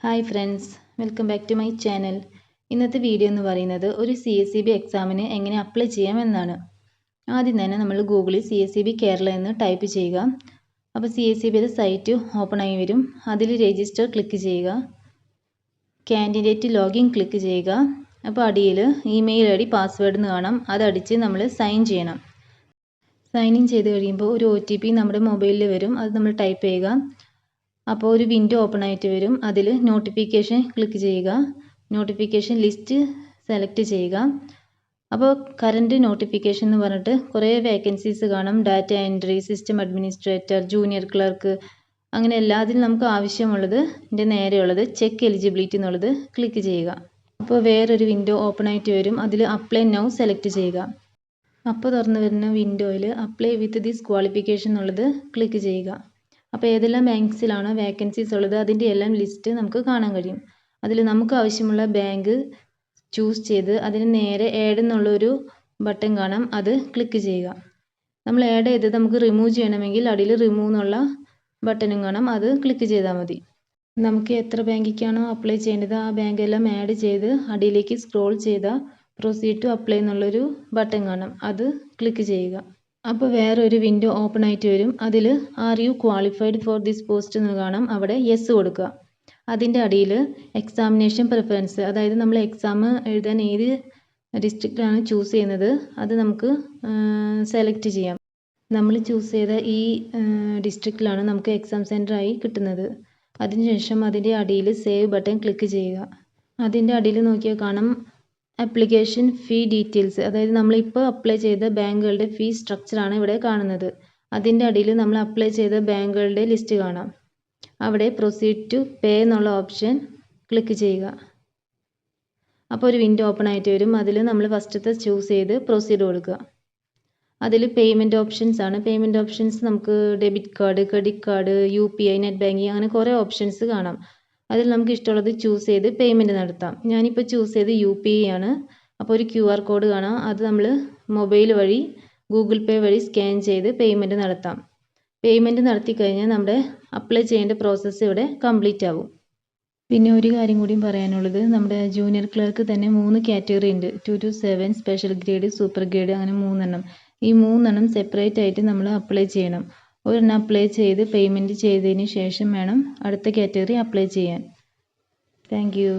Hi friends, welcome back to my channel. ഇന്നത്തെ video എന്ന് പറയുന്നത് ഒരു CSEB എക്സാമിന് എങ്ങനെ അപ്ലൈ ചെയ്യാമെന്നാണ്. ആദ്യം തന്നെ നമ്മൾ ഗൂഗിളിൽ CSEB കേരള എന്ന് ടൈപ്പ് ചെയ്യുക. അപ്പോൾ CSEBയുടെ സൈറ്റ് ഓപ്പൺ ആയി വരും. അതിൽ രജിസ്റ്റർ ക്ലിക്ക് ചെയ്യുക. കാൻഡിഡേറ്റ് ലോഗിൻ ക്ലിക്ക് ചെയ്യുക. അപ്പോൾ അടിയിൽ ഇമെയിൽ ID പാസ്വേഡ് എന്ന് കാണാം. അതടിച്ച് നമ്മൾ സൈൻ ചെയ്യണം. സൈൻ ഇൻ ചെയ്ത് കഴിയുമ്പോൾ ഒരു OTP നമ്മുടെ മൊബൈലിൽ വരും. അത് നമ്മൾ ടൈപ്പ് ചെയ്യുക. അപ്പോൾ ഒരു വിൻഡോ ഓപ്പൺ ആയിട്ട് വരും. അതിൽ നോട്ടിഫിക്കേഷൻ ക്ലിക്ക് ചെയ്യുക. നോട്ടിഫിക്കേഷൻ ലിസ്റ്റ് സെലക്ട് ചെയ്യുക. അപ്പോൾ കറൻറ്റ് നോട്ടിഫിക്കേഷൻ എന്ന് പറഞ്ഞിട്ട് കുറേ വേക്കൻസീസ് കാണും. Data entry, system administrator, junior clerk, അങ്ങനെ എല്ലാത്തിനും നമുക്ക് ആവശ്യമുള്ളത് നേരെയുള്ളത് ചെക്ക് എലിജിബിലിറ്റി എന്നുള്ളത് ക്ലിക്ക് ചെയ്യുക. അപ്പോൾ വേറൊരു വിൻഡോ ഓപ്പൺ ആയിട്ട് വരും. അതിൽ അപ്ലൈ നൗ സെലക്ട് ചെയ്യുക. അപ്പോൾ തുറന്നു വരുന്ന വിൻഡോയിൽ അപ്ലൈ വിത്ത് ദിസ് ക്വാളിഫിക്കേഷൻ എന്നുള്ളത് ക്ലിക്ക് ചെയ്യുക. അപ്പോൾ ഏതെല്ലാം ബാങ്ക്സിലാണോ വേക്കൻസീസ് ഉള്ളത് അതിൻ്റെ എല്ലാം ലിസ്റ്റ് നമുക്ക് കാണാൻ കഴിയും. അതിൽ നമുക്ക് ആവശ്യമുള്ള ബാങ്ക് ചൂസ് ചെയ്ത് അതിന് നേരെ ആഡ് എന്നുള്ളൊരു ബട്ടൺ കാണാം. അത് ക്ലിക്ക് ചെയ്യുക. നമ്മൾ ആഡ് ചെയ്തത് നമുക്ക് റിമൂവ് ചെയ്യണമെങ്കിൽ അടിയിൽ റിമൂവ് എന്നുള്ള ബട്ടണും കാണാം. അത് ക്ലിക്ക് ചെയ്താൽ മതി. നമുക്ക് എത്ര ബാങ്കിക്കാണോ അപ്ലൈ ചെയ്യേണ്ടത് ആ ബാങ്ക് എല്ലാം ആഡ് ചെയ്ത് അടിയിലേക്ക് സ്ക്രോൾ ചെയ്താൽ പ്രൊസീഡ് ടു അപ്ലൈ എന്നുള്ളൊരു ബട്ടൺ കാണാം. അത് ക്ലിക്ക് ചെയ്യുക. അപ്പോൾ വേറൊരു വിൻഡോ ഓപ്പൺ ആയിട്ട് വരും. അതിൽ are you qualified for this post എന്ന് കാണാം. അവിടെ യെസ് കൊടുക്കുക. അതിൻ്റെ അടിയിൽ എക്സാമിനേഷൻ പ്രിഫറൻസ്, അതായത് നമ്മൾ എക്സാം എഴുതാൻ ഏത് ഡിസ്ട്രിക്റ്റാണ് ചൂസ് ചെയ്യുന്നത് അത് നമുക്ക് സെലക്ട് ചെയ്യാം. നമ്മൾ ചൂസ് ചെയ്ത ഈ ഡിസ്ട്രിക്റ്റിലാണ് നമുക്ക് എക്സാം സെൻറ്ററായി കിട്ടുന്നത്. അതിനുശേഷം അതിൻ്റെ അടിയിൽ സേവ് ബട്ടൺ ക്ലിക്ക് ചെയ്യുക. അതിൻ്റെ അടിയിൽ നോക്കിയാൽ കാണാം ആപ്ലിക്കേഷൻ ഫീ ഡീറ്റെയിൽസ്, അതായത് നമ്മളിപ്പോൾ അപ്ലൈ ചെയ്ത ബാങ്കുകളുടെ ഫീ സ്ട്രക്ചറാണ് ഇവിടെ കാണുന്നത്. അതിൻ്റെ അടിയിൽ നമ്മൾ അപ്ലൈ ചെയ്ത ബാങ്കുകളുടെ ലിസ്റ്റ് കാണാം. അവിടെ പ്രൊസീഡ് ടു പേ എന്നുള്ള ഓപ്ഷൻ ക്ലിക്ക് ചെയ്യുക. അപ്പോൾ ഒരു വിൻഡോ ഓപ്പൺ ആയിട്ട് വരും. അതിൽ നമ്മൾ ഫസ്റ്റത്തെ ചൂസ് ചെയ്ത് പ്രൊസീഡ് കൊടുക്കുക. അതിൽ പേയ്മെൻറ്റ് ഓപ്ഷൻസ് ആണ്. പേയ്മെൻറ്റ് ഓപ്ഷൻസ് നമുക്ക് debit card, credit card, UPI, net banking, അങ്ങനെ കുറേ ഓപ്ഷൻസ് കാണാം. അതിൽ നമുക്ക് ഇഷ്ടമുള്ളത് ചൂസ് ചെയ്ത് പേയ്മെൻറ്റ് നടത്താം. ഞാനിപ്പോൾ ചൂസ് ചെയ്ത് UPI ആണ്. അപ്പോൾ ഒരു QR കോഡ് കാണാം. അത് നമ്മൾ മൊബൈൽ വഴി ഗൂഗിൾ പേ വഴി സ്കാൻ ചെയ്ത് പേയ്മെൻറ്റ് നടത്താം. പേയ്മെൻറ്റ് നടത്തി കഴിഞ്ഞാൽ നമ്മുടെ അപ്ലൈ ചെയ്യേണ്ട പ്രോസസ്സ് ഇവിടെ കംപ്ലീറ്റ് ആവും. പിന്നെ ഒരു കാര്യം കൂടിയും പറയാനുള്ളത്, നമ്മുടെ ജൂനിയർ ക്ലർക്ക് തന്നെ 3 കാറ്റഗറി ഉണ്ട്. 2 to 7, special grade, super grade, അങ്ങനെ 3 എണ്ണം. ഈ 3 എണ്ണം സെപ്പറേറ്റ് ആയിട്ട് നമ്മൾ അപ്ലൈ ചെയ്യണം. ഒരെണ്ണം അപ്ലൈ ചെയ്ത് പേയ്മെൻറ്റ് ചെയ്തതിന് ശേഷം വേണം അടുത്ത കാറ്റഗറി അപ്ലൈ ചെയ്യാൻ. Thank you.